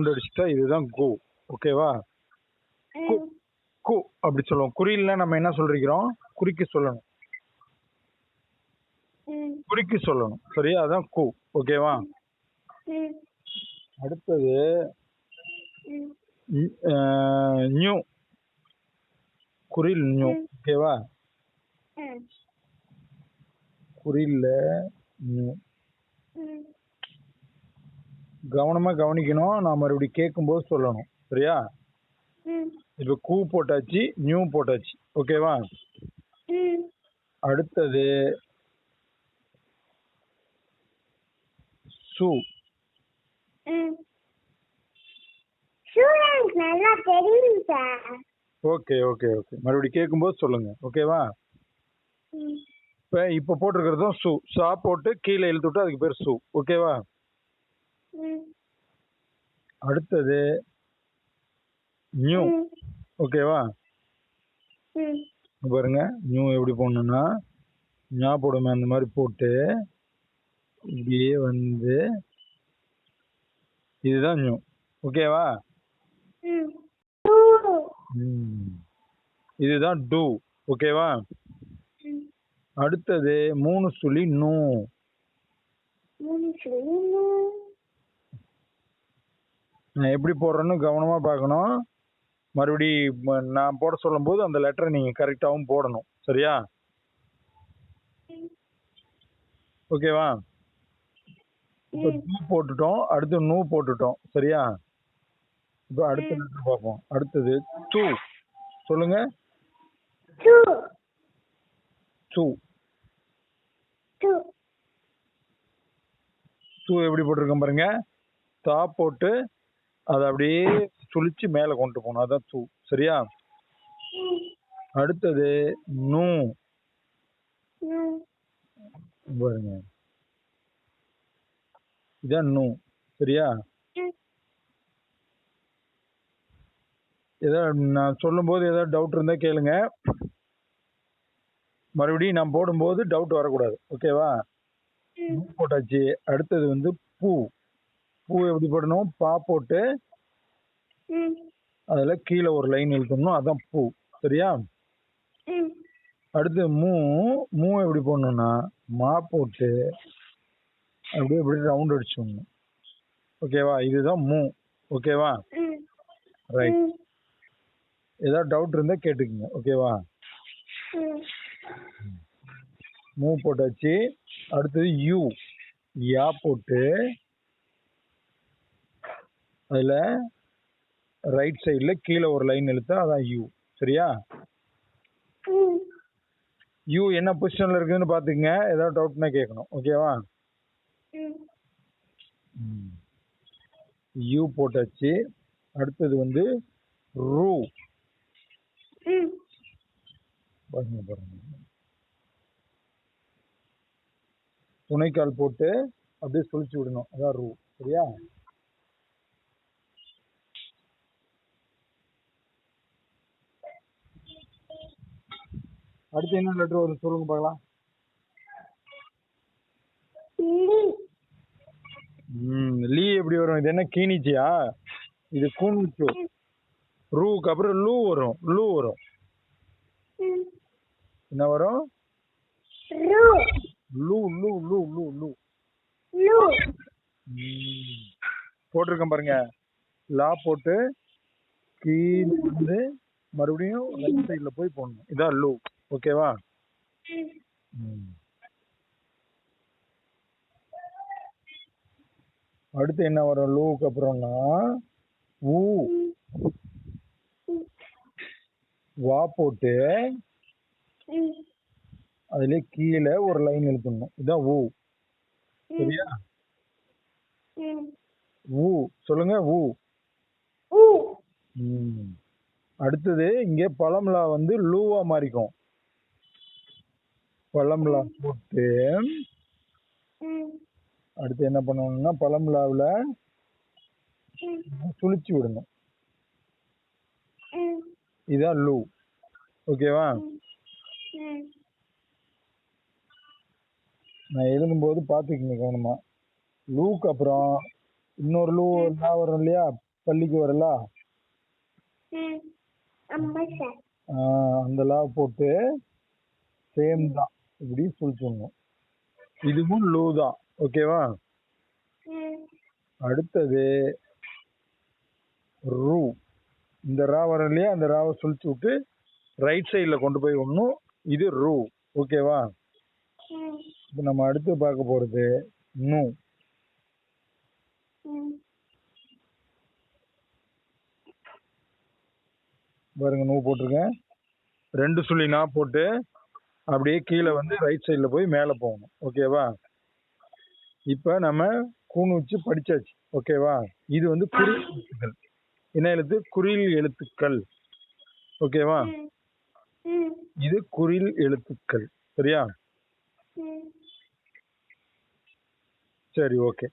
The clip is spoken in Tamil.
ரவுண்ட் அடிச்சுட்டா இதுதான் கோ. ஓகேவா? கு கு அப்படி சொல்லுவோம். குறியில நம்ம என்ன சொல்றோம்? குறிக்கு சொல்லணும். குறிக்கு சொல்லணும். சரியா? அதான் கு. ஓகேவா? அடுத்தது நியூ. குறில் நியூ. ஓகேவா? குறில்ல நியூ. கவனமா கவனிக்கணும். நான் மறுபடியும் கேட்கும்போது சொல்லணும். சரியா? இப்ப கூ போட்டாச்சு, நியூ போட்டாச்சு. ஓகேவா? அடுத்தது சு. நல்லா தெரியும் சார். Okay okay okay. மறுபடியும் கேட்கும்போது சொல்லுங்க. ஓகேவா? இப்ப போட்டிருக்கிறதும் சு. சா போட்டு கீழே இழுத்து விட்டு அதுக்கு பேர் சு. ஓகேவா? அடுத்தது நியூ. ஓகேவா? பாருங்க, நியூ எப்படி போடணும்னா ஞா போடுமே அந்த மாதிரி போட்டு இப்படியே வந்து இதுதான் நியூ. ஓகேவா? இதுதான் டூ. ஓகேவா? அடுத்தது 3 சுழி நூ. நான் எப்படி போடுறேன்னு கவனமா பார்க்கணும். மறுபடி நான் போட சொல்லும் போது அந்த லெட்டரை நீங்க கரெக்டாகவும் போடணும். சரியா? ஓகேவா? இப்போ டூ போட்டுட்டோம், அடுத்து நூ போட்டுட்டோம். சரியா? இப்போ அடுத்த லெட்டர் பார்ப்போம். அடுத்தது டூ. சொல்லுங்க. டூ. டூ எப்படி போட்டிருக்கேன் பாருங்க. தா போட்டு அதை அப்படியே சுழிச்சு மேல கொண்டு போகணும். அதான் டூ. சரியா? அடுத்தது நூ. பாருங்க, இதான் நூ. சரியா? ஏதாவது நான் சொல்லும் போது ஏதாவது டவுட் இருந்தா கேளுங்க. மறுபடியும் நான் போடும்போது டவுட் வரக்கூடாது. ஓகேவா? போட்டாச்சு. அடுத்தது வந்து பூ. பூ எப்படி போடணும்? பா போட்டு அதுல கீழே ஒரு லைன் இழுக்கணும். அதான் பூ. சரியா? அடுத்து மூ. மூ எப்படி போடணும்னா மா போட்டு அப்படியே இப்படி ரவுண்ட் அடிச்சுடணும். ஓகேவா? இதுதான் மூ. ஓகேவா? ரைட். ஏதாவது டவுட் இருந்தா கேட்டுக்குங்க. ஓகேவா? மூ போட்டாச்சு. அடுத்தது யூ. யா போட்டு அதுல ரைட் சைடுல கீழே ஒரு லைன் இழுத்தா அதான் யூ. சரியா? யூ என்ன பொசிஷன்ல இருக்குன்னு பாத்துக்கங்க. ஏதாவது டவுட்னா கேட்கணும். ஓகேவா? யூ போட்டாச்சு. அடுத்தது வந்து ரூ. பாருங்க பாருங்க, துணைக்கால் போட்டு அப்படியே சுழிச்சு விடணும். அதான் ரூ. சரியா? அடுத்து என்ன லெட்டர் வரும் சொல்லுங்க பார்க்கலாம். லீ எப்படி வரும்? இது என்ன கீனிச்சியா? இது கூனிச்சு. ரூக்கு அப்புறம் லூ வரும். லூ வரும். என்ன வரும்? லூ லூ லூ லூ லூ. போட்டிருக்கேன் பாருங்க. லா போட்டு கீழே வந்து மறுபடியும் ரைட் சைட்ல போய் போடணும். இதான் லூ. ஓகேவா? அடுத்து என்ன வரும் லூக்கு அப்புறம்னா ஊ. வா போட்டு அதுல கீழே ஒரு லைன் இழுக்கணும். இதான் ஊ. சரியா? ஊ. சொல்லுங்க. ஊ. அடுத்தது இங்க பழம்லா வந்து லூவா மாறிக்கும். பழம்லா போட்டு அடுத்து என்ன பண்ணணும்னா பழம்லாவுல சுழிச்சு விடணும். இதான் லூ. ஓகேவா? நான் எழுதும்போது பாத்துக்கங்க கவனமா. லூக்கு அப்புறம் இன்னொரு லூ வரும் இல்லையா? பள்ளிக்கு வரலா ஆமா சார். அந்த லா போட்டு சேம் தான் இப்படி ஃபுல் சொல்லணும். இதுவும் லூ தான். ஓகேவா? அடுத்தது ரூ. இந்த ரா வரும் இல்லையா, அந்த ராவை சுழிச்சு விட்டு ரைட் சைடில் கொண்டு போய் ஒன்றும். இது ரூ. ஓகேவா? இப்போ நம்ம அடுத்து பார்க்க போகிறது நூ. பாருங்க, நூ போட்டிருக்கேன். 2 சுழி நா போட்டு அப்படியே கீழே வந்து ரைட் சைடில் போய் மேலே போகணும். ஓகேவா? இப்போ நம்ம கூணு வச்சு படிச்சாச்சு. ஓகேவா? இது வந்து குறில் எழுத்துக்கள். என்ன எழுத்து? குறில் எழுத்துக்கள். ஓகேவா? இது குறில் எழுத்துக்கள். சரியா? சரி, ஓகே.